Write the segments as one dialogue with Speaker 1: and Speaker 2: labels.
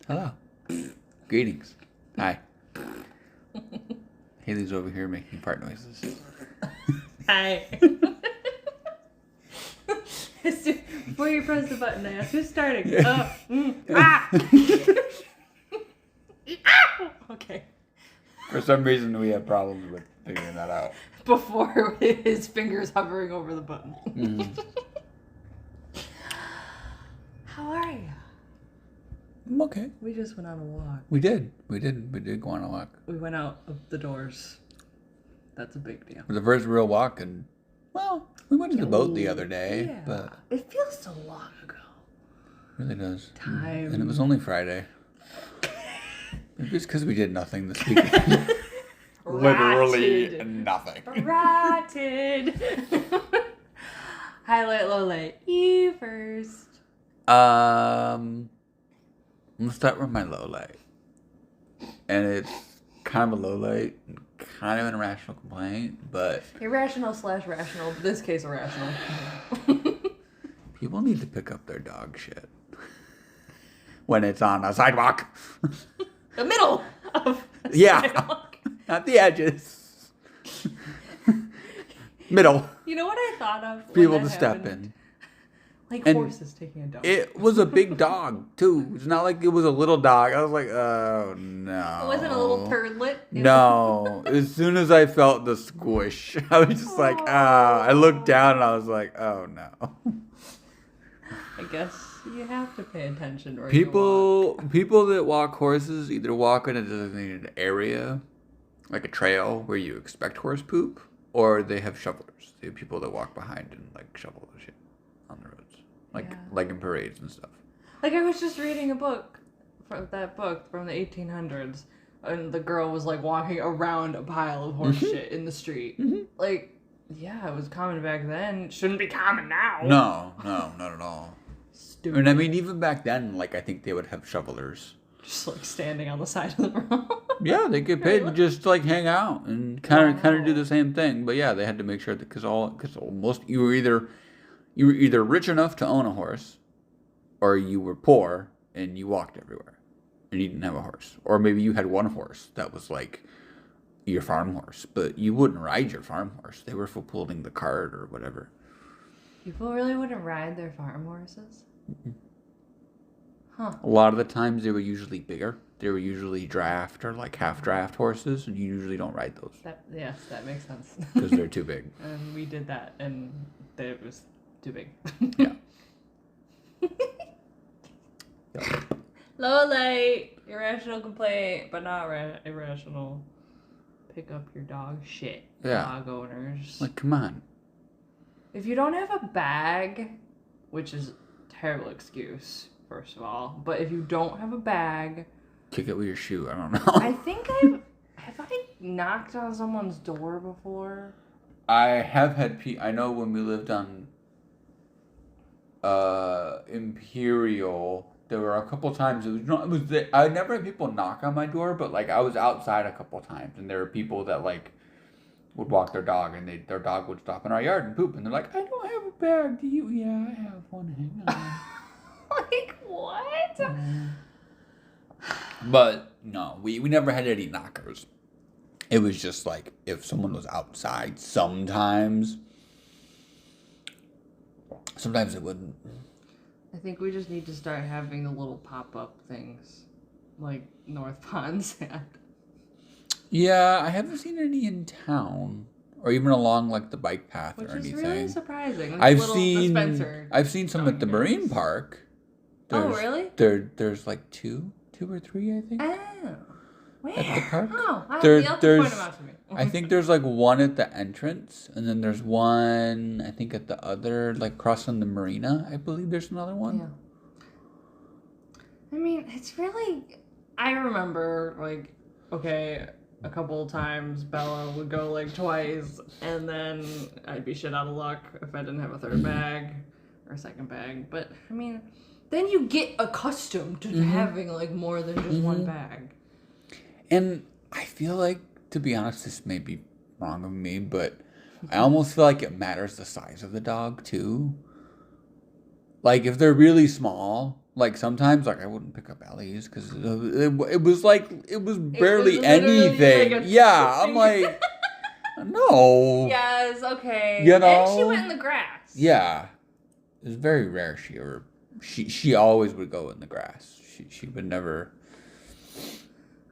Speaker 1: Hello. Greetings. Hi. Haley's over here making fart noises.
Speaker 2: Hi. Before you press the button, I asked who's starting. Okay.
Speaker 1: For some reason, we have problems with figuring that out.
Speaker 2: Before his fingers hovering over the button.
Speaker 1: Mm-hmm.
Speaker 2: How are you?
Speaker 1: I'm okay.
Speaker 2: We just went on a walk.
Speaker 1: We did go on a walk.
Speaker 2: We went out of the doors. That's a big deal.
Speaker 1: It was the first real walk, and, well, we went to the boat the other day,
Speaker 2: Yeah.
Speaker 1: but
Speaker 2: It feels so long ago.
Speaker 1: it really does.
Speaker 2: Time.
Speaker 1: And it was only Friday. It was because we did nothing this weekend. Literally nothing.
Speaker 2: Rotted. Highlight, low light. You first.
Speaker 1: I'm gonna start with my low light. And it's kind of a low light, kind of an irrational complaint, but
Speaker 2: Irrational/rational. In this case, irrational.
Speaker 1: people need to pick up their dog shit when it's on a sidewalk.
Speaker 2: The middle of the
Speaker 1: Yeah.
Speaker 2: sidewalk.
Speaker 1: Not the edges. Middle.
Speaker 2: You know what I thought of? when
Speaker 1: People
Speaker 2: that
Speaker 1: to step
Speaker 2: happened?
Speaker 1: in.
Speaker 2: Like
Speaker 1: And
Speaker 2: horses taking a dog.
Speaker 1: It was a big dog, too. It's not like it was a little dog. I was like, oh, no.
Speaker 2: It wasn't a little turdlet.
Speaker 1: No. As soon as I felt the squish, I was just like, I looked down and I was like, oh, no.
Speaker 2: I guess you have to pay attention. Or
Speaker 1: People that walk horses either walk in a designated area, like a trail where you expect horse poop, or they have shovelers. They have people that walk behind and like shovel the shit on the roads, like in parades and stuff.
Speaker 2: Like I was just reading a book, from the 1800s, and the girl was like walking around a pile of horse shit in the street. Like, yeah, it was common back then. Shouldn't be common now.
Speaker 1: No, not at all.
Speaker 2: Stupid.
Speaker 1: And I mean, even back then, like I think they would have shovelers.
Speaker 2: Just like standing on the side of the road.
Speaker 1: Yeah, they get paid to just like hang out and kind of do the same thing. But yeah, they had to make sure that because most you were either rich enough to own a horse, or you were poor and you walked everywhere, and you didn't have a horse, or maybe you had one horse that was like your farm horse, but you wouldn't ride your farm horse. They were for pulling the cart or whatever.
Speaker 2: People really wouldn't ride their farm horses? Huh.
Speaker 1: A lot of the times they were usually bigger. They were usually draft or like half draft horses, and you usually don't ride those
Speaker 2: Yes, that makes sense.
Speaker 1: because they're too big.
Speaker 2: And we did that, and it was too big.
Speaker 1: Yeah.
Speaker 2: Low light, irrational complaint, but not irrational. Pick up your dog shit,
Speaker 1: Yeah.
Speaker 2: dog owners.
Speaker 1: Like, come on.
Speaker 2: If you don't have a bag, which is a terrible excuse, first of all, but if you don't have a bag,
Speaker 1: Kick it with your shoe. I don't know.
Speaker 2: I think have I knocked on someone's door before?
Speaker 1: I have had I know when we lived on Imperial, there were a couple times I never had people knock on my door, but like I was outside a couple times and there were people that like would walk their dog and their dog would stop in our yard and poop and they're like, I don't have a bag, do you? Yeah, I have one, hang on.
Speaker 2: Like what?
Speaker 1: But no, we never had any knockers. It was just like if someone was outside sometimes it wouldn't.
Speaker 2: I think we just need to start having the little pop-up things, like North Ponds had.
Speaker 1: Yeah, I haven't seen any in town or even along like the bike path
Speaker 2: Which
Speaker 1: or anything.
Speaker 2: is really surprising. Like
Speaker 1: I've
Speaker 2: a little dispenser.
Speaker 1: I've seen some at the Marine Park.
Speaker 2: Oh, really?
Speaker 1: There's like two or three, I think.
Speaker 2: Oh. Where?
Speaker 1: At the park?
Speaker 2: Oh,
Speaker 1: There's-
Speaker 2: you'll have to point them out to me.
Speaker 1: I think there's like one at the entrance, and then there's one I think at the other, like crossing the marina. I believe there's another one.
Speaker 2: Yeah. I mean, it's really. I remember, like, okay, a couple of times Bella would go like twice, and then I'd be shit out of luck if I didn't have a third bag or a second bag. But I mean, then you get accustomed to having like more than just one bag.
Speaker 1: And I feel like, to be honest, this may be wrong of me, but I almost feel like it matters the size of the dog too. Like if they're really small, Like sometimes, like I wouldn't pick up Ellie's because it was barely
Speaker 2: literally
Speaker 1: anything.
Speaker 2: like a
Speaker 1: Yeah, I'm like, no.
Speaker 2: Yes, okay.
Speaker 1: You know?
Speaker 2: And she went in the grass.
Speaker 1: Yeah, it was very rare. She always would go in the grass. She would never.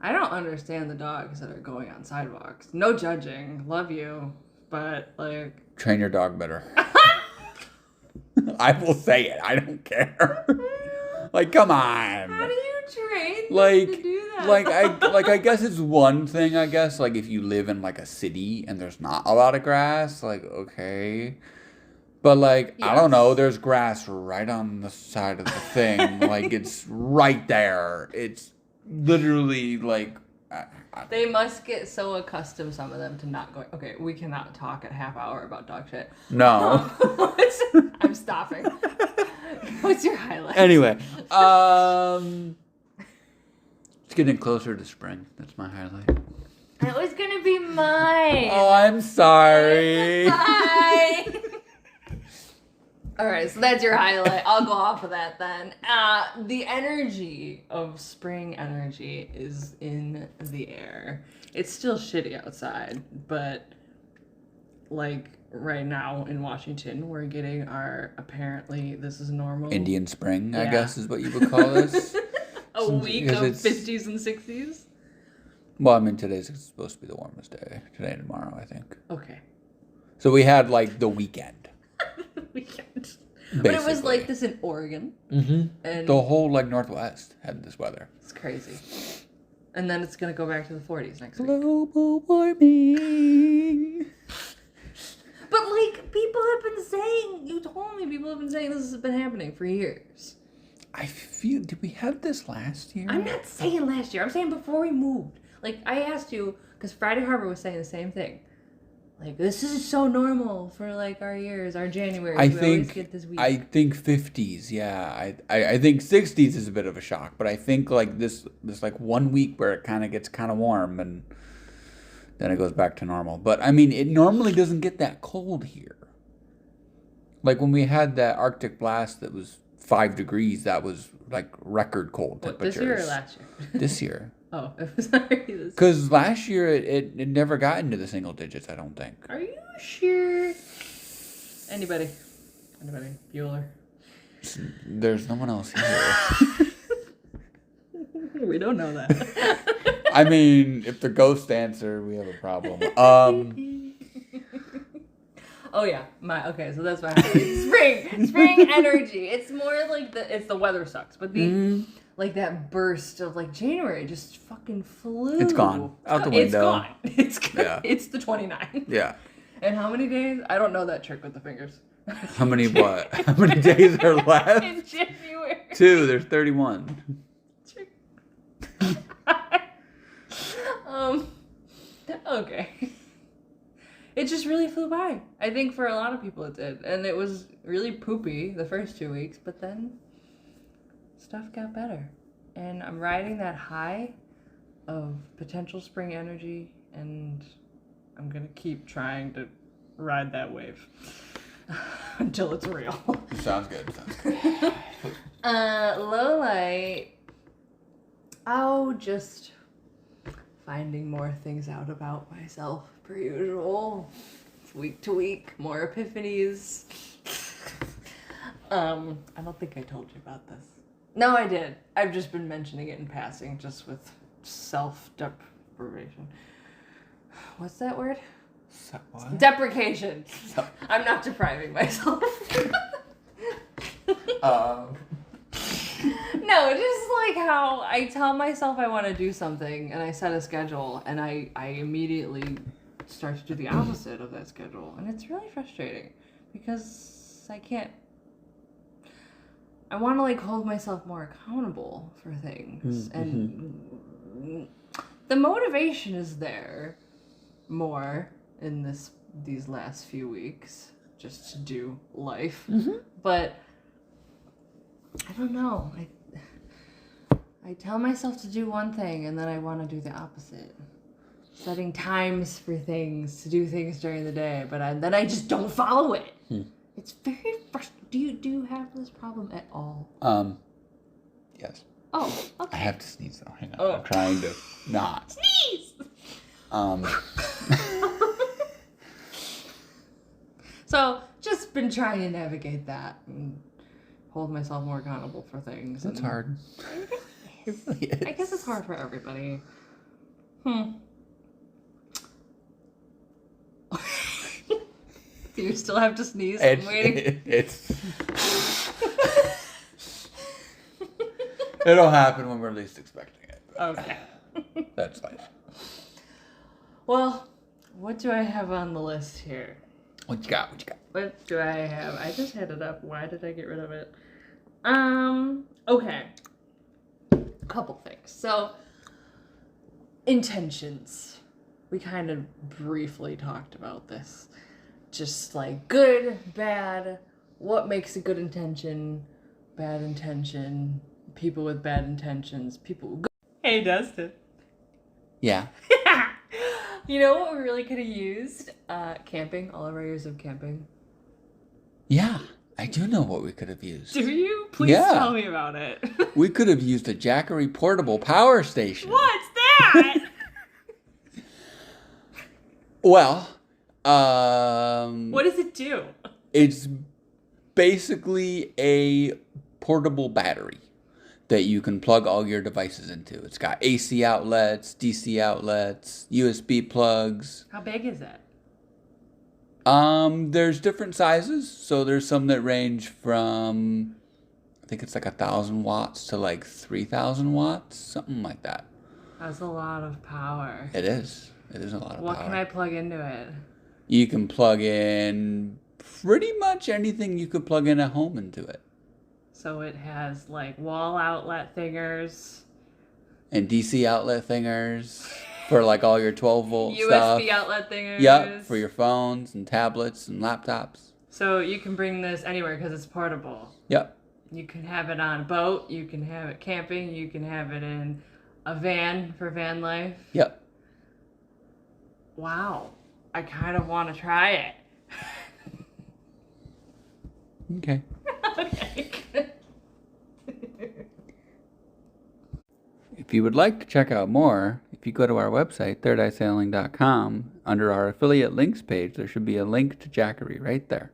Speaker 2: I don't understand the dogs that are going on sidewalks. No judging. Love you. But, like...
Speaker 1: Train your dog better. I will say it. I don't care. Like, come on.
Speaker 2: How do you train
Speaker 1: like,
Speaker 2: them to do that?
Speaker 1: I guess it's one thing, I guess. Like, if you live in, like, a city and there's not a lot of grass, like, okay. But, like, I don't know. There's grass right on the side of the thing. Like, it's right there. It's literally, like...
Speaker 2: They must get so accustomed, some of them, to not going... Okay, we cannot talk a half hour about dog shit.
Speaker 1: No.
Speaker 2: I'm stopping. What's your highlight?
Speaker 1: Anyway, it's getting closer to spring. That's my highlight.
Speaker 2: That was gonna be mine.
Speaker 1: Oh, I'm sorry.
Speaker 2: Bye. All right, so that's your highlight. I'll go off of that then. The energy of spring energy is in the air. It's still shitty outside, but like right now in Washington, we're getting our, apparently this is normal.
Speaker 1: Indian spring, I
Speaker 2: Yeah.
Speaker 1: guess, is what you would call this.
Speaker 2: A week
Speaker 1: Because
Speaker 2: of
Speaker 1: it's-
Speaker 2: 50s and 60s?
Speaker 1: Well, I mean, today's supposed to be the warmest day. Today and tomorrow, I think.
Speaker 2: Okay.
Speaker 1: So we had, like, the weekend.
Speaker 2: Weekend. But it was
Speaker 1: basically.
Speaker 2: like this in Oregon.
Speaker 1: Mm-hmm.
Speaker 2: And
Speaker 1: The whole, like, Northwest had this weather.
Speaker 2: it's crazy. And then it's going to go back to the 40s next week.
Speaker 1: Global warming.
Speaker 2: But like, people have been saying, you told me people have been saying this has been happening for years.
Speaker 1: I feel, did we have this last year?
Speaker 2: I'm not saying last year, I'm saying before we moved. Like, I asked you, because Friday Harbor was saying the same thing. Like, this is so normal for like our years, our January.
Speaker 1: I
Speaker 2: we always
Speaker 1: think
Speaker 2: get this week.
Speaker 1: I think 50s, yeah. I think 60s is a bit of a shock, but I think like this like 1 week where it kind of gets kind of warm and then it goes back to normal. But I mean, it normally doesn't get that cold here. Like when we had that Arctic blast that was 5 degrees, that was like record cold
Speaker 2: What,
Speaker 1: temperatures.
Speaker 2: this year or last year?
Speaker 1: This year.
Speaker 2: Oh, it was already this.
Speaker 1: Because last year it never got into the single digits, I don't think.
Speaker 2: Are you sure? Anybody? Bueller?
Speaker 1: There's no one else here.
Speaker 2: We don't know that.
Speaker 1: I mean, if the ghosts answer, we have a problem.
Speaker 2: Oh yeah, so that's my highlight. Spring energy. It's more like the weather sucks, but the like that burst of like January just fucking flew.
Speaker 1: It's gone. Out the
Speaker 2: It's
Speaker 1: window.
Speaker 2: gone. It's gone.
Speaker 1: Yeah.
Speaker 2: It's the 29th.
Speaker 1: Yeah.
Speaker 2: And how many days? I don't know that trick with the fingers.
Speaker 1: How many what? How many days are left?
Speaker 2: In January.
Speaker 1: 2. There's 31.
Speaker 2: Okay. It just really flew by. I think for a lot of people it did. And it was really poopy the first 2 weeks, but then stuff got better. And I'm riding that high of potential spring energy, and I'm gonna keep trying to ride that wave until it's real.
Speaker 1: Sounds good.
Speaker 2: Low light. Oh, just finding more things out about myself per usual. Week to week, more epiphanies. I don't think I told you about this. No, I did. I've just been mentioning it in passing, just with self-deprivation. What's that word?
Speaker 1: What?
Speaker 2: Deprecation. I'm not depriving myself. No, just like how I tell myself I want to do something and I set a schedule and I immediately start to do the opposite of that schedule. And it's really frustrating because I want to like hold myself more accountable for things.
Speaker 1: Mm-hmm.
Speaker 2: And the motivation is there more in these last few weeks just to do life.
Speaker 1: Mm-hmm.
Speaker 2: But I don't know. I tell myself to do one thing and then I want to do the opposite. Setting times for things, to do things during the day, but then I just don't follow it. It's very frustrating. Do you have this problem at all?
Speaker 1: Yes.
Speaker 2: Oh,
Speaker 1: I
Speaker 2: okay.
Speaker 1: have to sneeze though. Hang on.
Speaker 2: Oh.
Speaker 1: I'm trying to not.
Speaker 2: Sneeze!
Speaker 1: Um.
Speaker 2: So, just been trying to navigate that and hold myself more accountable for things.
Speaker 1: It's
Speaker 2: and
Speaker 1: hard. It really is.
Speaker 2: I guess it's hard for everybody. Do you still have to sneeze? I'm waiting.
Speaker 1: It'll happen when we're least expecting it.
Speaker 2: Okay.
Speaker 1: That's life.
Speaker 2: Well, what do I have on the list here?
Speaker 1: What you got?
Speaker 2: What do I have? I just had it up. Why did I get rid of it? Okay. A couple things. So, intentions. We kind of briefly talked about this. Just like good, bad, what makes a good intention, bad intention, people with bad intentions, people who go. Hey, Dustin.
Speaker 1: Yeah.
Speaker 2: You know what we really could have used? Camping, all of our years of camping.
Speaker 1: Yeah. I do know what we could have used.
Speaker 2: Do you? Please tell me about it.
Speaker 1: We could have used a Jackery portable power station.
Speaker 2: What's that?
Speaker 1: Well,
Speaker 2: what does it do?
Speaker 1: it's basically a portable battery that you can plug all your devices into. It's got AC outlets, DC outlets, USB plugs.
Speaker 2: How big is it?
Speaker 1: There's different sizes. So there's some that range from, I think it's like 1,000 watts to like 3,000 watts, something like that.
Speaker 2: That's a lot of power.
Speaker 1: It is. It is a lot of power.
Speaker 2: What can I plug into it?
Speaker 1: You can plug in pretty much anything you could plug in at home into it.
Speaker 2: So it has like wall outlet thingers.
Speaker 1: And DC outlet thingers for like all your 12 volt stuff.
Speaker 2: USB outlet thingers.
Speaker 1: Yep, for your phones and tablets and laptops.
Speaker 2: So you can bring this anywhere because it's portable.
Speaker 1: Yep.
Speaker 2: You can have it on a boat. You can have it camping. You can have it in a van for van life.
Speaker 1: Yep.
Speaker 2: Wow. I kind of want to try it.
Speaker 1: Okay.
Speaker 2: Okay.
Speaker 1: If you would like to check out more, if you go to our website, thirdeyesailing.com, under our affiliate links page, there should be a link to Jackery right there.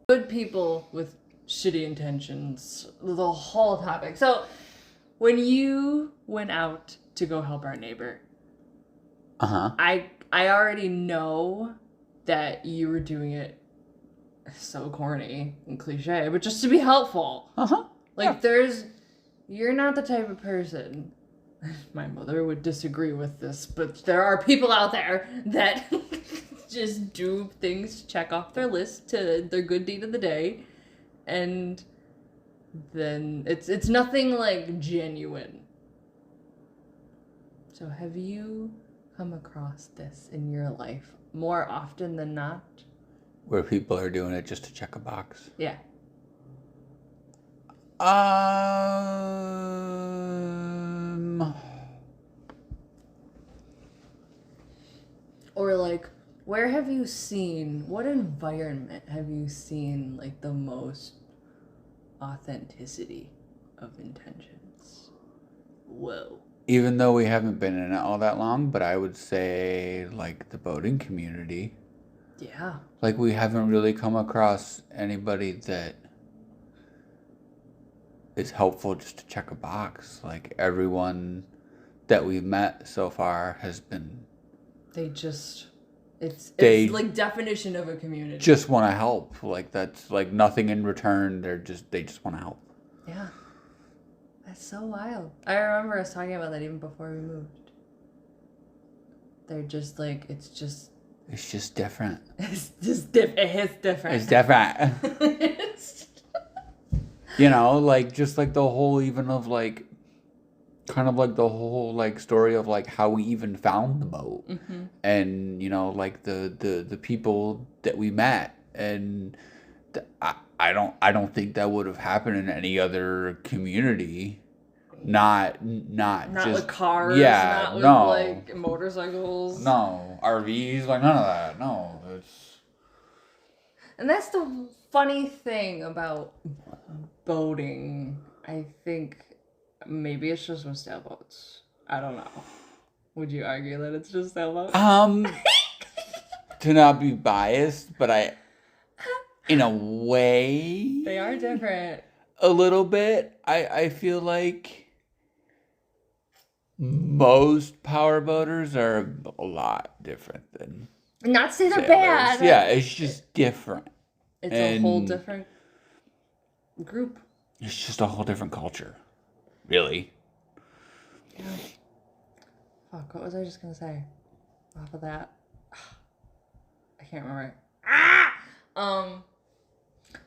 Speaker 2: Good people with shitty intentions. The whole topic. So, when you went out to go help our neighbor, I already know that you were doing it so corny and cliche, but just to be helpful. Like, you're not the type of person, my mother would disagree with this, but there are people out there that just do things to check off their list to their good deed of the day, and then it's nothing like genuine. So have you come across this in your life more often than not?
Speaker 1: Where people are doing it just to check a box?
Speaker 2: Yeah. Or like, where have you seen, what environment have you seen like the most authenticity of intentions? Whoa.
Speaker 1: Even though we haven't been in it all that long, but I would say like the boating community.
Speaker 2: Yeah.
Speaker 1: Like we haven't really come across anybody that is helpful just to check a box. Like everyone that we've met so far has been.
Speaker 2: It's
Speaker 1: They
Speaker 2: like definition of a community.
Speaker 1: Just want to help. Like that's like nothing in return. They just want to help.
Speaker 2: Yeah. That's so wild. I remember us talking about that even before we moved. They're just like, it's just
Speaker 1: different.
Speaker 2: It's just different. It's different.
Speaker 1: It's different. You know, like just like the whole even of like kind of like the whole like story of like how we even found the boat.
Speaker 2: Mm-hmm.
Speaker 1: And you know like the people that we met, and I don't think that would have happened in any other community. Not just
Speaker 2: with cars.
Speaker 1: Yeah,
Speaker 2: not with
Speaker 1: no,
Speaker 2: like motorcycles.
Speaker 1: no RVs, like none of that. No, it's.
Speaker 2: And that's the funny thing about boating I think maybe it's just with sailboats. I don't know. Would you argue that it's just sailboats?
Speaker 1: To not be biased, but in a way,
Speaker 2: They are different.
Speaker 1: a little bit. I feel like most powerboaters are a lot different than
Speaker 2: Not to say they're
Speaker 1: sailors.
Speaker 2: bad.
Speaker 1: Yeah, it's just different.
Speaker 2: It's a whole
Speaker 1: And-
Speaker 2: different group.
Speaker 1: It's just a whole different culture, really.
Speaker 2: Yeah. Fuck, what was I just gonna say? Off of that. I can't remember.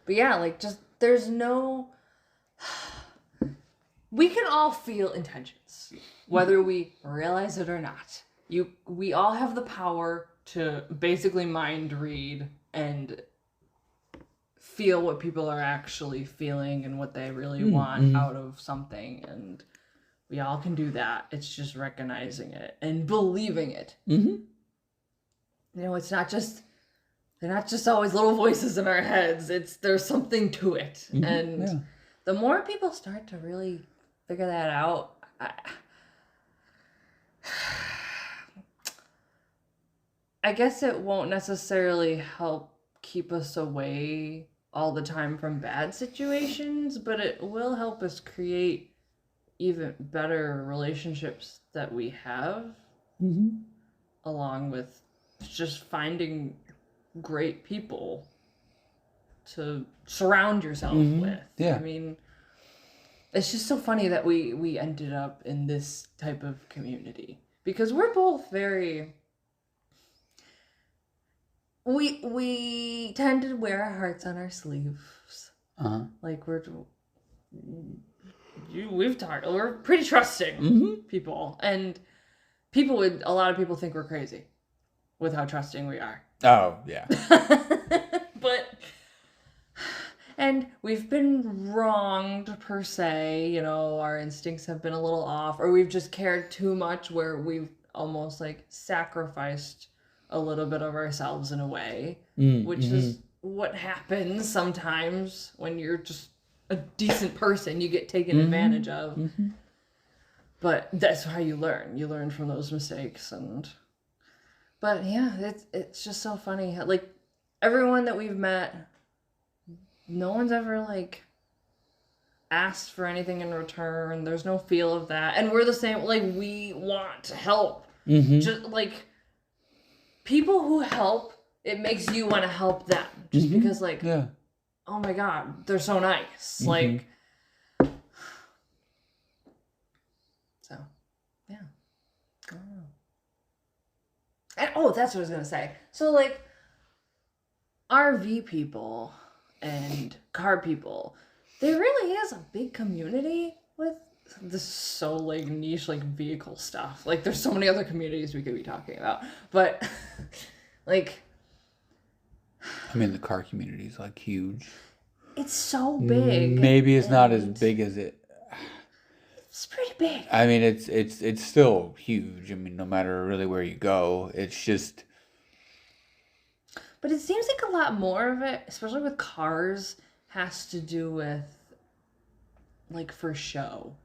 Speaker 2: But yeah, like just there's no we can all feel intentions, whether we realize it or not. We all have the power to basically mind read and feel what people are actually feeling and what they really want out of something, and we all can do that. It's just recognizing it and believing it.
Speaker 1: Mm-hmm.
Speaker 2: You know, they're not just always little voices in our heads. There's something to it.
Speaker 1: Mm-hmm.
Speaker 2: And the more people start to really figure that out, I guess it won't necessarily help keep us away all the time from bad situations, but it will help us create even better relationships that we have, along with just finding great people to surround yourself with.
Speaker 1: Yeah.
Speaker 2: I mean, it's just so funny that we ended up in this type of community because we're both very we tend to wear our hearts on our sleeves. Like we're pretty trusting people, and a lot of people think we're crazy with how trusting we are.
Speaker 1: Oh, yeah.
Speaker 2: And we've been wronged per se, you know, our instincts have been a little off, or we've just cared too much where we've almost like sacrificed a little bit of ourselves in a way, which is what happens sometimes when you're just a decent person. You get taken advantage of. But that's how you learn. You learn from those mistakes. But yeah, it's just so funny. Like, everyone that we've met, no one's ever like asked for anything in return. There's no feel of that. And we're the same. Like, we want to help. Just like people who help, it makes you want to help them. Just because, like, oh my God, they're so nice. Like, so, yeah. I don't know. And, that's what I was going to say. So, like, RV people and car people, there really is a big community with this so, like, niche, like, vehicle stuff. Like, there's so many other communities we could be talking about. But, like,
Speaker 1: I mean, the car community is, like, huge.
Speaker 2: It's so big.
Speaker 1: Maybe it's not as big as it...
Speaker 2: It's pretty big.
Speaker 1: I mean, it's still huge. I mean, no matter really where you go, it's just...
Speaker 2: But it seems like a lot more of it, especially with cars, has to do with, like, for show.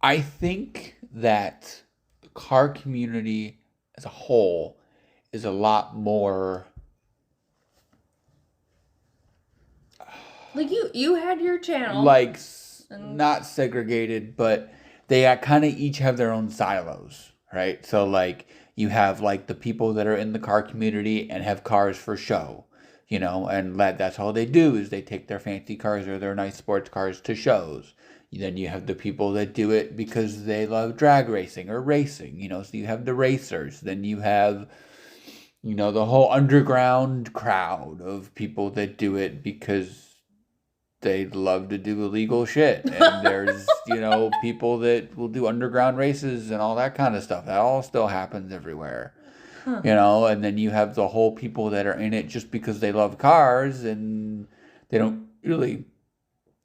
Speaker 1: I think that the car community as a whole is a lot more...
Speaker 2: Like, you had your channel.
Speaker 1: Like, not segregated, but they kind of each have their own silos, right? So, like, you have, like, the people that are in the car community and have cars for show, you know, and that's all they do is they take their fancy cars or their nice sports cars to shows. Then you have the people that do it because they love drag racing or racing, you know, so you have the racers. Then you have, you know, the whole underground crowd of people that do it because they love to do illegal shit. And there's, you know, people that will do underground races and all that kind of stuff. That all still happens everywhere. You know, and then you have the whole people that are in it just because they love cars and they don't really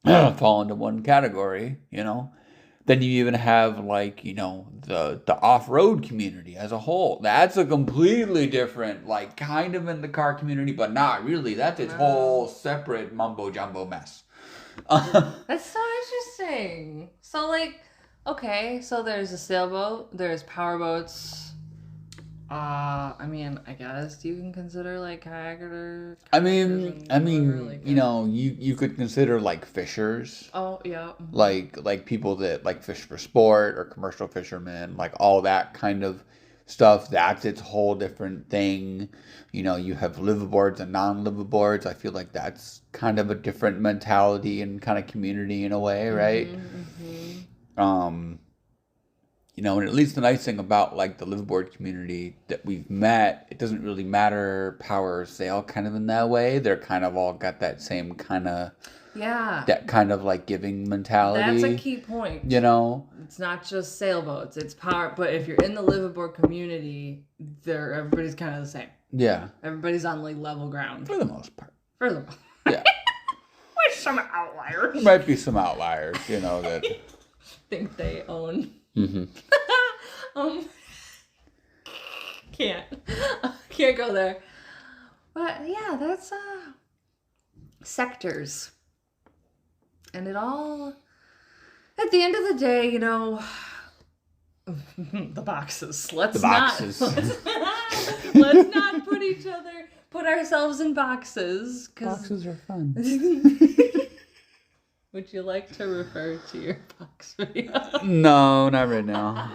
Speaker 1: fall into one category, you know. Then you even have, like, you know, the off-road community as a whole. That's a completely different, like, kind of in the car community, but not really. That's its whole separate mumbo-jumbo mess.
Speaker 2: That's so interesting. So, like, okay, so there's a sailboat, there's powerboats. I mean, I guess you can consider like kayakers.
Speaker 1: I mean,
Speaker 2: Like
Speaker 1: you know, you could consider like fishers,
Speaker 2: oh yeah.
Speaker 1: like people that like fish for sport or commercial fishermen, like all that kind of stuff. That's its whole different thing. You know, you have liveaboards and non-liveaboards. I feel like that's kind of a different mentality and kind of community in a way, right? You know, and at least the nice thing about like the liveaboard community that we've met, it doesn't really matter power or sail kind of in that way. They're kind of all got that same kind of that kind of like giving mentality.
Speaker 2: That's a key point.
Speaker 1: You know,
Speaker 2: it's not just sailboats; it's power. But if you're in the liveaboard community, everybody's kind of the same.
Speaker 1: Yeah,
Speaker 2: everybody's on like level ground
Speaker 1: for the most part.
Speaker 2: For the most.
Speaker 1: Yeah,
Speaker 2: with some outliers.
Speaker 1: There might be some outliers, you know, that
Speaker 2: think they own. Can't go there. But yeah, that's sectors. And it all at the end of the day, you know, the boxes. Let's not put ourselves in boxes, 'cause
Speaker 1: boxes are fun.
Speaker 2: Would you like to refer to your box video?
Speaker 1: No, not right now.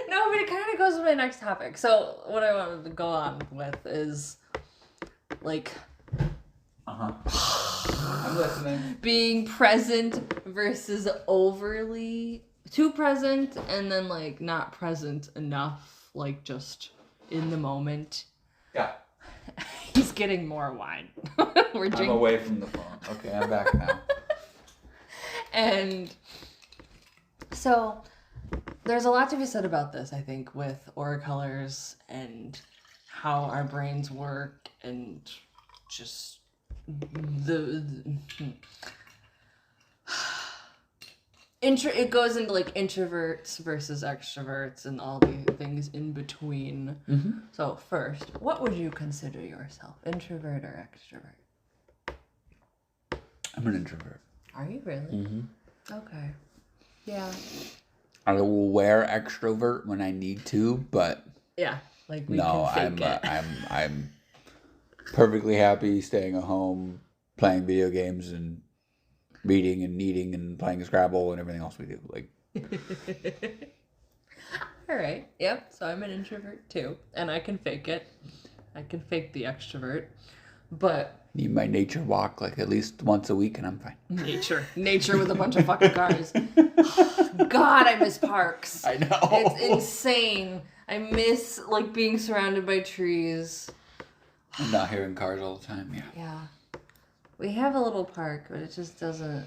Speaker 2: No, but it kind of goes with my next topic. So what I wanted to go on with is like
Speaker 1: I'm listening.
Speaker 2: Being present versus overly too present, and then like not present enough, like just in the moment.
Speaker 1: Yeah.
Speaker 2: He's getting more wine.
Speaker 1: I'm away from the phone. Okay, I'm back now.
Speaker 2: And so there's a lot to be said about this, I think, with aura colors and how our brains work, and just it goes into like introverts versus extroverts and all the things in between.
Speaker 1: Mm-hmm.
Speaker 2: So first, what would you consider yourself, introvert or extrovert?
Speaker 1: I'm an introvert.
Speaker 2: Are you really?
Speaker 1: Mm-hmm.
Speaker 2: Okay. Yeah.
Speaker 1: I will wear extrovert when I need to, but
Speaker 2: yeah, like we
Speaker 1: no,
Speaker 2: can fake it.
Speaker 1: I'm perfectly happy staying at home, playing video games and reading and eating and playing Scrabble and everything else we do. Like,
Speaker 2: all right, yep. So I'm an introvert too, and I can fake it. I can fake the extrovert, but
Speaker 1: need my nature walk like at least once a week, and I'm fine.
Speaker 2: Nature with a bunch of fucking cars. God, I miss parks.
Speaker 1: I know.
Speaker 2: It's insane. I miss like being surrounded by trees.
Speaker 1: And not hearing cars all the time. Yeah.
Speaker 2: Yeah. We have a little park, but it just doesn't.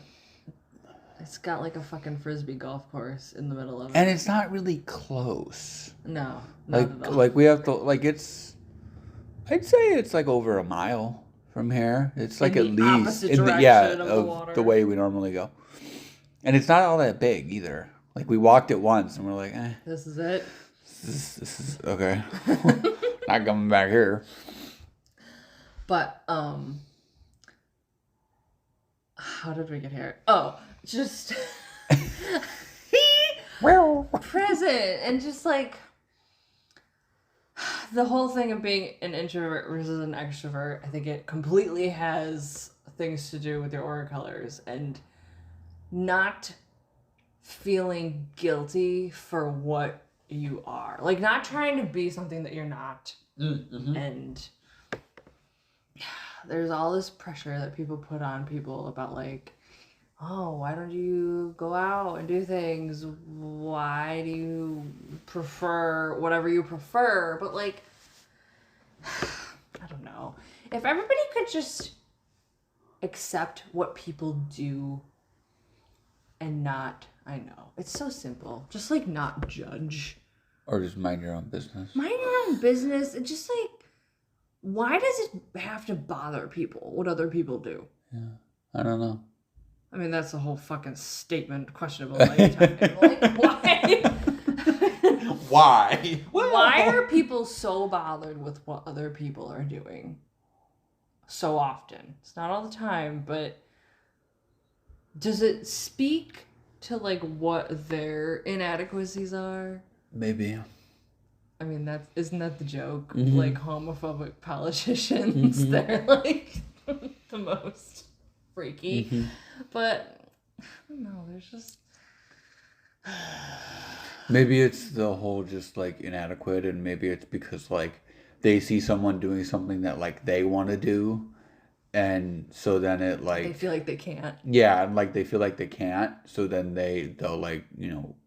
Speaker 2: It's got like a fucking frisbee golf course in the middle of it.
Speaker 1: And it's not really close.
Speaker 2: No. Not at all.
Speaker 1: Like we have to like it's. I'd say it's like over a mile from here. It's like
Speaker 2: in
Speaker 1: at
Speaker 2: the
Speaker 1: least
Speaker 2: opposite
Speaker 1: in
Speaker 2: direction of the water.
Speaker 1: The way we normally go. And it's not all that big either. Like we walked it once and we're like,
Speaker 2: this is it.
Speaker 1: This is okay. Not coming back here.
Speaker 2: But how did we get here? Oh, just present and just like the whole thing of being an introvert versus an extrovert. I think it completely has things to do with your aura colors and not feeling guilty for what you are. Like not trying to be something that you're not.
Speaker 1: Mm-hmm.
Speaker 2: And there's all this pressure that people put on people about like, oh, why don't you go out and do things? Why do you prefer whatever you prefer? But like, I don't know. If everybody could just accept what people do and not, I know, it's so simple. Just like not judge.
Speaker 1: Or just mind your own business.
Speaker 2: Mind your own business. It's just like, why does it have to bother people what other people do?
Speaker 1: Yeah, I don't know.
Speaker 2: I mean, that's a whole fucking statement, questionable lifetime. Like, why?
Speaker 1: Why?
Speaker 2: Why are people so bothered with what other people are doing so often? It's not all the time, but Does it speak to like what their inadequacies are?
Speaker 1: Maybe.
Speaker 2: I mean, isn't that the joke?
Speaker 1: Mm-hmm.
Speaker 2: Like homophobic politicians, they're like the most freaky.
Speaker 1: Mm-hmm.
Speaker 2: But I don't know, there's just
Speaker 1: Maybe it's the whole just like inadequate, and maybe it's because like they see someone doing something that like they want to do, and so then it
Speaker 2: they
Speaker 1: like
Speaker 2: feel like they can't.
Speaker 1: yeah, and like they feel like they can't, so then they'll like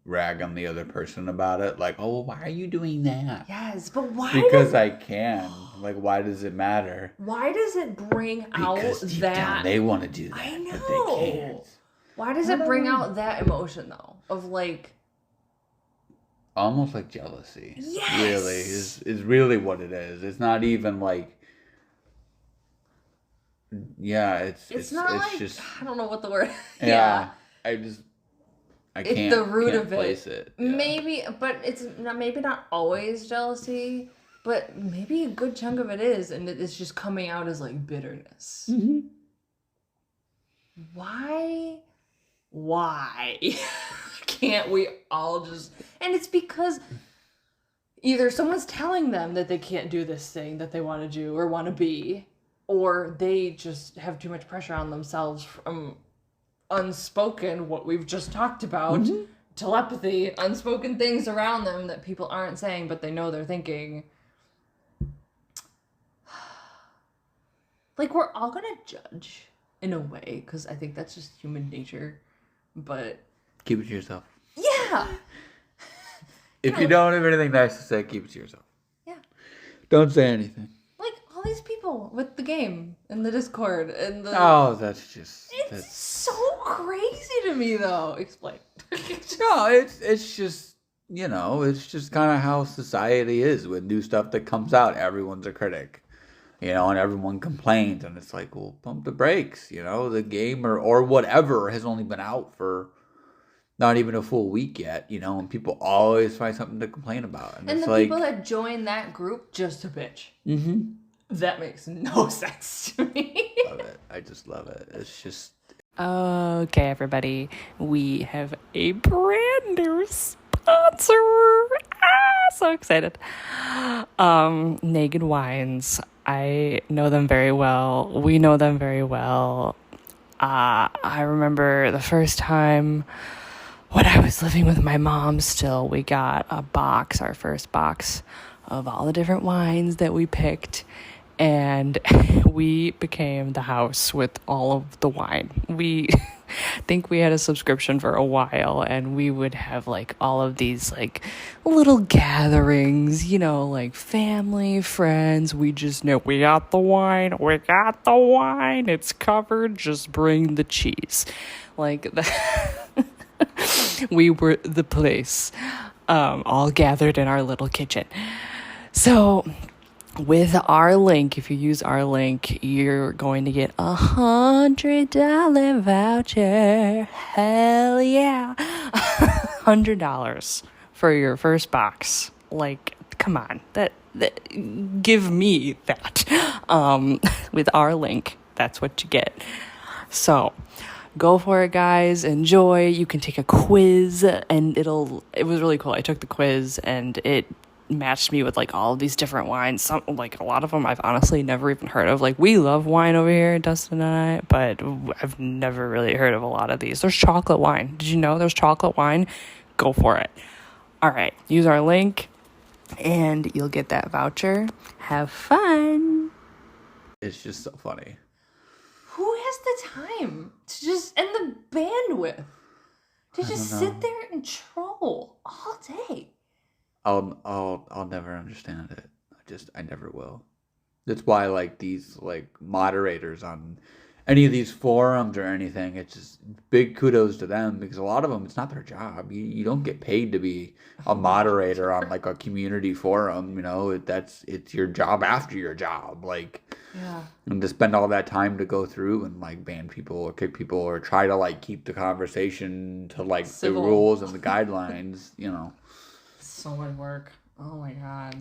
Speaker 1: rag on the other person about it, like, oh, why are you doing that?
Speaker 2: Yes, but why?
Speaker 1: Because I can. Like, why does it matter?
Speaker 2: Why does it bring out
Speaker 1: Because deep
Speaker 2: that?
Speaker 1: down they want to do that,
Speaker 2: I
Speaker 1: but they
Speaker 2: know.
Speaker 1: can't.
Speaker 2: Why does it bring out that emotion though? Of like,
Speaker 1: Almost like jealousy.
Speaker 2: yes,
Speaker 1: Really is really what it is. It's not even like. Yeah,
Speaker 2: it's not like
Speaker 1: just.
Speaker 2: I don't know what the word.
Speaker 1: Yeah, I
Speaker 2: It's
Speaker 1: can't.
Speaker 2: the root
Speaker 1: can't
Speaker 2: of it.
Speaker 1: place it. Yeah.
Speaker 2: Maybe, but it's not, maybe not always jealousy, but maybe a good chunk of it is, and it's just coming out as like bitterness.
Speaker 1: Mm-hmm.
Speaker 2: Why can't we all just? And it's because either someone's telling them that they can't do this thing that they want to do or want to be, or they just have too much pressure on themselves from unspoken, what we've just talked about, telepathy, unspoken things around them that people aren't saying, but they know they're thinking. Like, we're all gonna judge in a way, because I think that's just human nature, but
Speaker 1: Keep it to yourself.
Speaker 2: yeah.
Speaker 1: If you don't have anything nice to say, keep it to yourself.
Speaker 2: Yeah.
Speaker 1: Don't say anything.
Speaker 2: Like, all these people with the game and the Discord and the...
Speaker 1: Oh, that's just...
Speaker 2: It's so crazy to me, though. Explain.
Speaker 1: No, it's just, it's just kind of how society is with new stuff that comes out. Everyone's a critic, and everyone complains, and it's like, well, pump the brakes, the game or whatever has only been out for not even a full week yet, and people always find something to complain about. And
Speaker 2: And
Speaker 1: it's
Speaker 2: the
Speaker 1: like,
Speaker 2: people that join that group just to bitch.
Speaker 1: mm-hmm.
Speaker 2: That makes no sense to me.
Speaker 1: Love it. I just love it. It's just...
Speaker 3: Okay, everybody, we have a brand new sponsor. So excited. Naked Wines. I know them very well. We know them very well. I remember the first time when I was living with my mom still, we got our first box of all the different wines that we picked. And we became the house with all of the wine. We think we had a subscription for a while, and we would have like all of these like little gatherings, like family, friends. We just know we got the wine, it's covered, just bring the cheese. Like that. We were the place, all gathered in our little kitchen. So with our link, if you use our link, you're going to get $100 voucher. Hell yeah. $100 for your first box. Like, come on, that give me that. With our link, that's what you get. So go for it, guys. Enjoy. You can take a quiz, and it was really cool. I took the quiz, and it matched me with like all of these different wines. Some, like, a lot of them I've honestly never even heard of. Like, we love wine over here, Dustin and I, but I've never really heard of a lot of these. There's chocolate wine. Did you know there's chocolate wine? Go for it. All right, use our link and you'll get that voucher. Have fun.
Speaker 1: It's just so funny.
Speaker 2: Who has the time to just, and the bandwidth to just sit there and troll all day?
Speaker 1: I'll never understand it. I never will. That's why like these like moderators on any of these forums or anything, it's just big kudos to them, because a lot of them, it's not their job. You don't get paid to be a moderator on like a community forum, it's your job after your job. Like,
Speaker 2: Yeah.
Speaker 1: and to spend all that time to go through and like ban people or kick people or try to like keep the conversation to like
Speaker 2: Civil.
Speaker 1: the rules and the guidelines,
Speaker 2: So much work. Oh my god.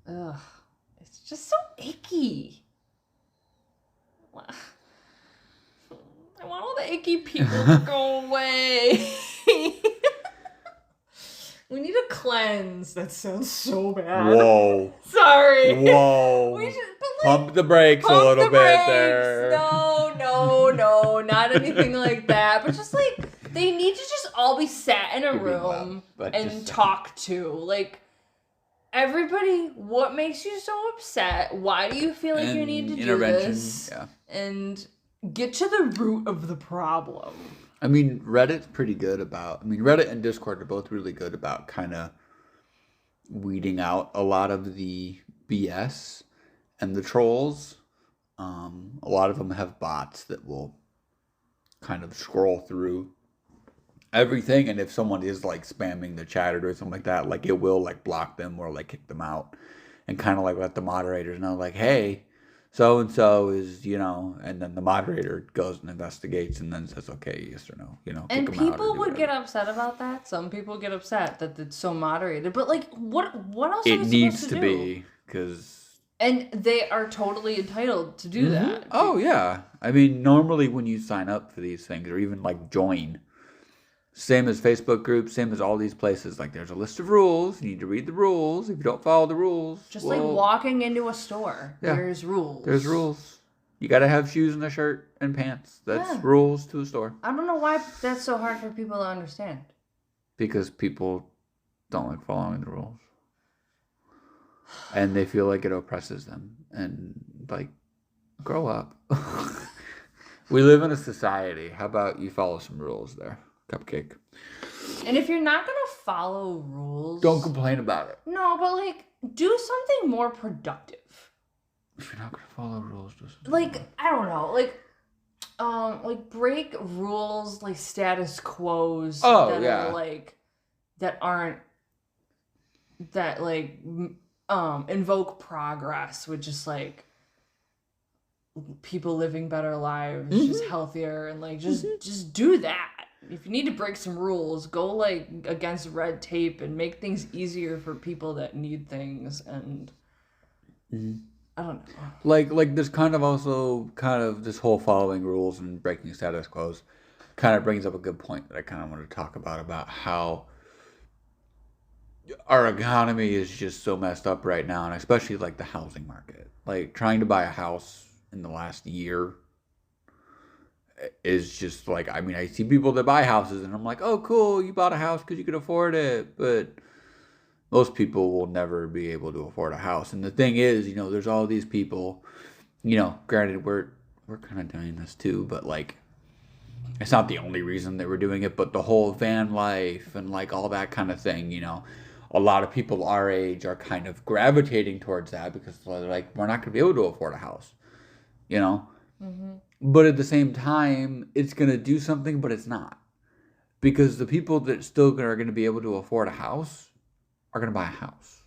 Speaker 2: Ugh. It's just so icky. I want all the icky people to go away. We need a cleanse. That sounds so bad.
Speaker 1: Whoa.
Speaker 2: Sorry.
Speaker 1: Whoa.
Speaker 2: We should, but like,
Speaker 1: Pump the brakes a
Speaker 2: pump
Speaker 1: little
Speaker 2: the
Speaker 1: bit
Speaker 2: brakes.
Speaker 1: there.
Speaker 2: No, not anything like that. But just like, they need to just all be sat in a
Speaker 1: You're being
Speaker 2: room
Speaker 1: loud, but
Speaker 2: and
Speaker 1: just-
Speaker 2: talk to. Like, everybody, what makes you so upset? Why do you feel like you
Speaker 1: And
Speaker 2: need to do
Speaker 1: intervention,
Speaker 2: this?
Speaker 1: yeah.
Speaker 2: And get to the root of the problem.
Speaker 1: I mean, Reddit's pretty good about. I mean, Reddit and Discord are both really good about kind of weeding out a lot of the BS and the trolls. A lot of them have bots that will kind of scroll through everything, and if someone is like spamming the chat or something like that, like it will like block them or like kick them out, and kind of like let the moderators know, like, hey, so and so is, and then the moderator goes and investigates and then says, okay, yes or no, kick
Speaker 2: And
Speaker 1: 'em out or
Speaker 2: people
Speaker 1: do
Speaker 2: would get
Speaker 1: whatever.
Speaker 2: upset about that. Some people get upset that it's so moderated. But like, what else are
Speaker 1: It
Speaker 2: we
Speaker 1: needs
Speaker 2: supposed
Speaker 1: to
Speaker 2: to do?
Speaker 1: be, because
Speaker 2: And they are totally entitled to do that.
Speaker 1: oh yeah, I mean, normally when you sign up for these things or even like join, same as Facebook groups, same as all these places, like there's a list of rules. You need to read the rules. If you don't follow the rules,
Speaker 2: Just like walking into a store,
Speaker 1: Yeah.
Speaker 2: there's rules.
Speaker 1: There's rules. You gotta have shoes and a shirt and pants. That's
Speaker 2: Yeah.
Speaker 1: rules to a store.
Speaker 2: I don't know why that's so hard for people to understand.
Speaker 1: Because people don't like following the rules. And they feel like it oppresses them. And like, grow up. We live in a society. How about you follow some rules there, Cupcake?
Speaker 2: And if you're not gonna follow rules,
Speaker 1: Don't complain about it.
Speaker 2: No, but like, do something more productive.
Speaker 1: If you're not gonna follow rules, just
Speaker 2: Like, I don't know, like break rules, like status quos
Speaker 1: Oh,
Speaker 2: that
Speaker 1: yeah.
Speaker 2: are like that aren't that like invoke progress with just like people living better lives, just healthier, and like just do that. If you need to break some rules, go like against red tape and make things easier for people that need things. And I don't know.
Speaker 1: like there's kind of this whole following rules and breaking status quos kind of brings up a good point that I kind of want to talk about how our economy is just so messed up right now, and especially like the housing market. Like trying to buy a house in the last year is just like, I mean, I see people that buy houses and I'm like, oh cool, you bought a house because you could afford it, but most people will never be able to afford a house. And the thing is, there's all these people, granted we're kind of doing this too, but like it's not the only reason that we're doing it, but the whole van life and like all that kind of thing, a lot of people our age are kind of gravitating towards that because they're like, we're not going to be able to afford a house, But at the same time, it's going to do something, but it's not. Because the people that still are going to be able to afford a house are going to buy a house.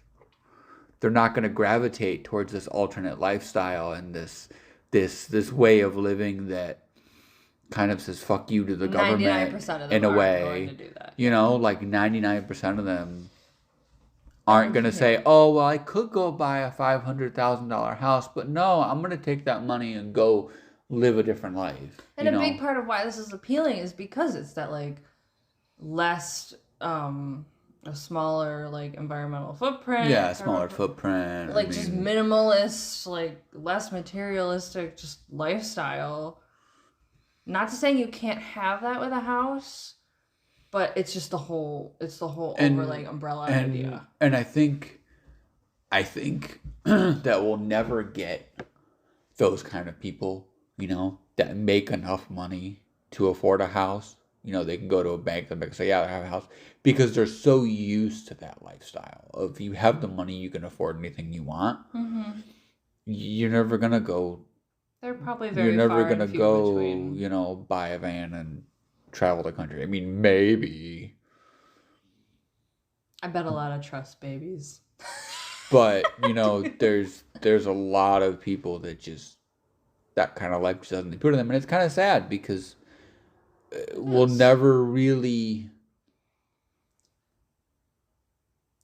Speaker 1: They're not going to gravitate towards this alternate lifestyle and this way of living that kind of says fuck you to the government
Speaker 2: 99% of them
Speaker 1: in a
Speaker 2: aren't
Speaker 1: way.
Speaker 2: going to do that.
Speaker 1: Like 99% of them aren't going to say, oh, well, I could go buy a $500,000 house, but no, I'm going to take that money and go live a different life.
Speaker 2: And a big part of why this is appealing is because it's that like less a smaller like environmental footprint.
Speaker 1: Yeah, smaller footprint.
Speaker 2: Like just minimalist, like less materialistic, just lifestyle. Not to say you can't have that with a house, but it's just the whole overlaying umbrella idea.
Speaker 1: And I think that we'll never get those kind of people, that make enough money to afford a house. They can go to a bank and say, yeah, I have a house, because they're so used to that lifestyle of you have the money, you can afford anything you want. Mm-hmm. You're never gonna go.
Speaker 2: They're probably very.
Speaker 1: You're never
Speaker 2: far
Speaker 1: gonna
Speaker 2: and few
Speaker 1: go,
Speaker 2: between.
Speaker 1: Buy a van and travel the country. I mean, maybe.
Speaker 2: I bet a lot of trust babies.
Speaker 1: But there's a lot of people that just that kind of life just doesn't appeal to them, and it's kind of sad because we'll never really.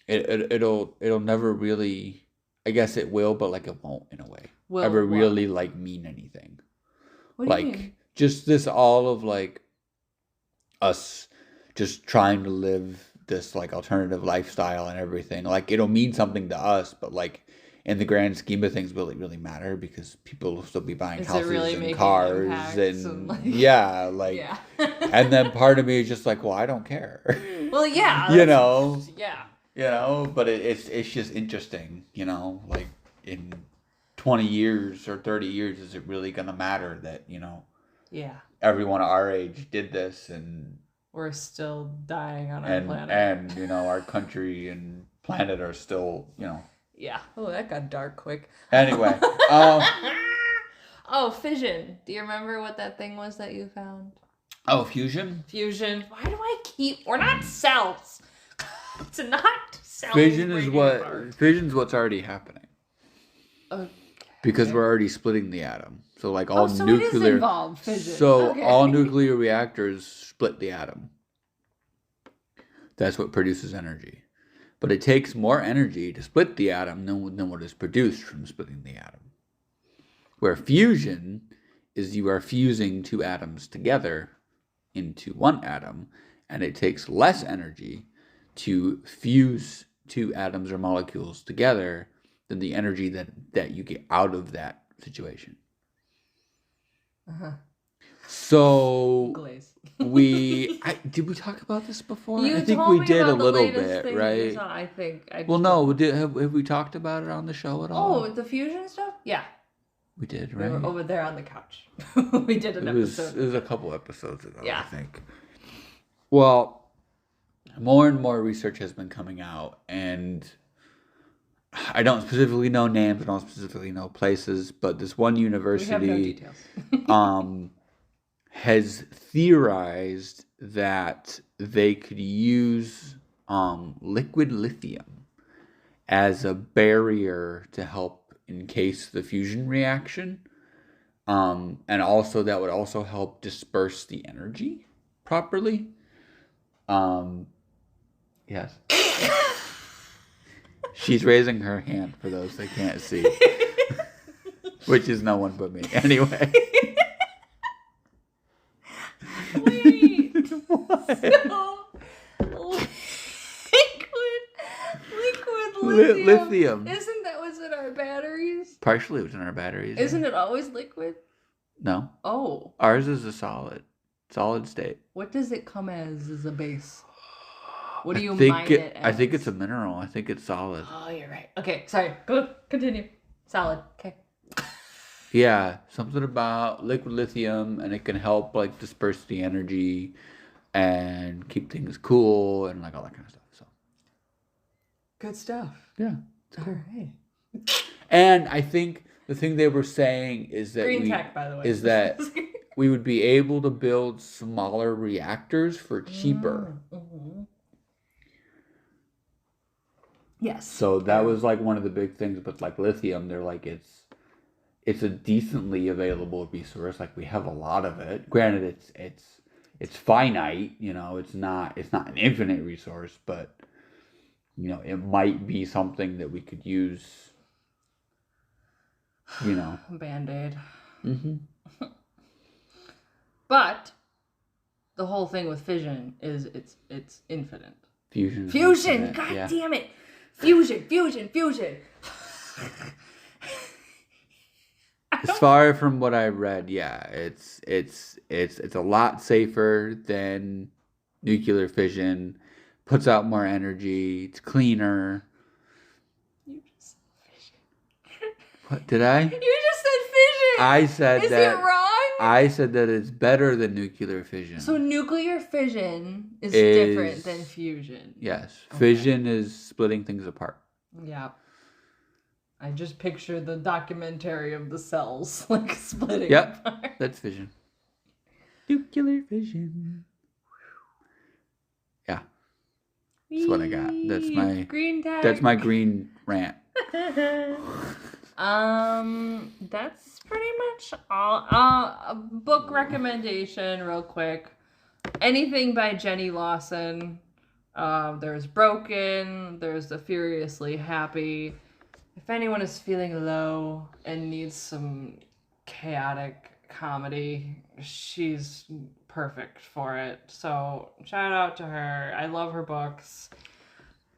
Speaker 1: It'll never really. I guess it will, but like it won't in a way.
Speaker 2: Will
Speaker 1: ever
Speaker 2: what?
Speaker 1: really like mean anything.
Speaker 2: What do you mean?
Speaker 1: just this all of like us just trying to live this like alternative lifestyle and everything. Like it'll mean something to us, but like in the grand scheme of things, will it really matter? Because people will still be buying
Speaker 2: Is it
Speaker 1: houses
Speaker 2: really
Speaker 1: and
Speaker 2: making
Speaker 1: cars
Speaker 2: impacts
Speaker 1: and
Speaker 2: and, like-
Speaker 1: yeah, like
Speaker 2: Yeah.
Speaker 1: and then part of me is just like, well, I don't care.
Speaker 2: Well, yeah.
Speaker 1: You
Speaker 2: that's-
Speaker 1: know?
Speaker 2: Yeah.
Speaker 1: You know, but it's just interesting, you know, like in 20 years or 30 years, is it really going to matter that, you know,
Speaker 2: Yeah.
Speaker 1: everyone our age did this and
Speaker 2: We're still dying on our
Speaker 1: and
Speaker 2: planet.
Speaker 1: and you know, our country and planet are still, you know.
Speaker 2: Yeah. Oh, that got dark quick.
Speaker 1: Anyway,
Speaker 2: Oh, fission. Do you remember what that thing was that you found?
Speaker 1: oh, fusion?
Speaker 2: Fusion. Why do I keep... We're not cells. It's not cells.
Speaker 1: Fission is
Speaker 2: breaking
Speaker 1: what
Speaker 2: apart.
Speaker 1: fission's what's already happening.
Speaker 2: Okay.
Speaker 1: Because we're already splitting the atom. So like all
Speaker 2: so it is
Speaker 1: nuclear
Speaker 2: involved fission.
Speaker 1: So
Speaker 2: Okay.
Speaker 1: all nuclear reactors split the atom. That's what produces energy. But it takes more energy to split the atom than what is produced from splitting the atom. Where fusion is you are fusing two atoms together into one atom, and it takes less energy to fuse two atoms or molecules together than the energy that you get out of that situation.
Speaker 2: Uh-huh.
Speaker 1: So
Speaker 2: Glaze.
Speaker 1: did we talk about this before?
Speaker 2: You
Speaker 1: I think
Speaker 2: told
Speaker 1: we
Speaker 2: me
Speaker 1: did
Speaker 2: about
Speaker 1: a
Speaker 2: the
Speaker 1: little
Speaker 2: latest
Speaker 1: bit,
Speaker 2: thing you
Speaker 1: right?
Speaker 2: saw, I think.
Speaker 1: Well, no, have we talked about it on the show at all?
Speaker 2: Oh, the fusion stuff? Yeah.
Speaker 1: We did,
Speaker 2: We
Speaker 1: right?
Speaker 2: were over there on the couch. We did an
Speaker 1: It was
Speaker 2: episode.
Speaker 1: a couple episodes ago,
Speaker 2: Yeah.
Speaker 1: I think. Well, more and more research has been coming out, and I don't specifically know names, I don't specifically know places, but this one
Speaker 2: We have no
Speaker 1: university
Speaker 2: details.
Speaker 1: has theorized that they could use liquid lithium as a barrier to help encase the fusion reaction. And also that would also help disperse the energy properly. Yes. She's raising her hand for those that can't see. Which is no one but me. Anyway.
Speaker 2: Wait.
Speaker 1: What?
Speaker 2: So, liquid lithium.
Speaker 1: Lithium.
Speaker 2: Isn't that what's in our batteries?
Speaker 1: Partially it was in our batteries.
Speaker 2: Isn't it always liquid?
Speaker 1: No.
Speaker 2: Oh.
Speaker 1: Ours is a solid state.
Speaker 2: What does it come as a base? What do you
Speaker 1: think
Speaker 2: mine it as?
Speaker 1: I think it's a mineral. I think it's solid.
Speaker 2: Oh, you're right. Okay, sorry. Go continue. Solid. Okay.
Speaker 1: Yeah, something about liquid lithium, and it can help like disperse the energy and keep things cool and like all that kind of stuff. So
Speaker 2: Good stuff.
Speaker 1: yeah,
Speaker 2: All right.
Speaker 1: and I think the thing they were saying is that
Speaker 2: Green tech, by the way.
Speaker 1: is that we would be able to build smaller reactors for cheaper.
Speaker 2: Mm-hmm. Yes.
Speaker 1: So that was like one of the big things with like lithium. They're like it's a decently available resource. Like we have a lot of it. Granted, it's finite. You know, it's not an infinite resource, but you know, it might be something that we could use. You know,
Speaker 2: Band-Aid.
Speaker 1: mm-hmm.
Speaker 2: But the whole thing with fission is it's infinite.
Speaker 1: Fusion.
Speaker 2: Fusion! God
Speaker 1: yeah.
Speaker 2: damn it! Fusion!
Speaker 1: As far from what I read, yeah, it's a lot safer than nuclear fission. Puts out more energy. It's cleaner.
Speaker 2: You just said fission.
Speaker 1: What did I?
Speaker 2: You just said fission!
Speaker 1: I said
Speaker 2: Is
Speaker 1: that.
Speaker 2: it wrong?
Speaker 1: I said that it's better than nuclear fission.
Speaker 2: So nuclear fission is
Speaker 1: Is-
Speaker 2: different than fusion.
Speaker 1: yes, fission is splitting things apart.
Speaker 2: Yeah. I just picture the documentary of the cells like splitting
Speaker 1: Yep.
Speaker 2: apart.
Speaker 1: That's fission. Nuclear fission. Yeah, that's what I got. That's my
Speaker 2: green tag.
Speaker 1: that's my green rant.
Speaker 2: That's pretty much all. A book recommendation, real quick. Anything by Jenny Lawson. There's Broken. There's The Furiously Happy. If anyone is feeling low and needs some chaotic comedy. She's perfect for it. So shout out to her. I love her books.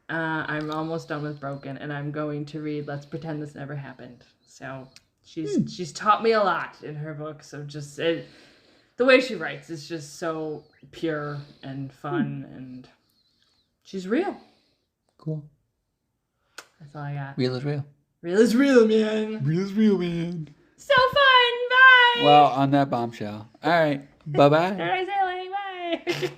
Speaker 2: I'm almost done with Broken, and I'm going to read Let's Pretend This Never Happened. So she's taught me a lot in her books of just the way she writes is just so pure and fun, and she's real.
Speaker 1: Cool.
Speaker 2: That's all I got.
Speaker 1: Real is real.
Speaker 2: Real is real, man.
Speaker 1: Real is real, man.
Speaker 2: So fun. Bye.
Speaker 1: Well, on that bombshell. All right. Bye-bye.
Speaker 2: Paradise Alley. Bye.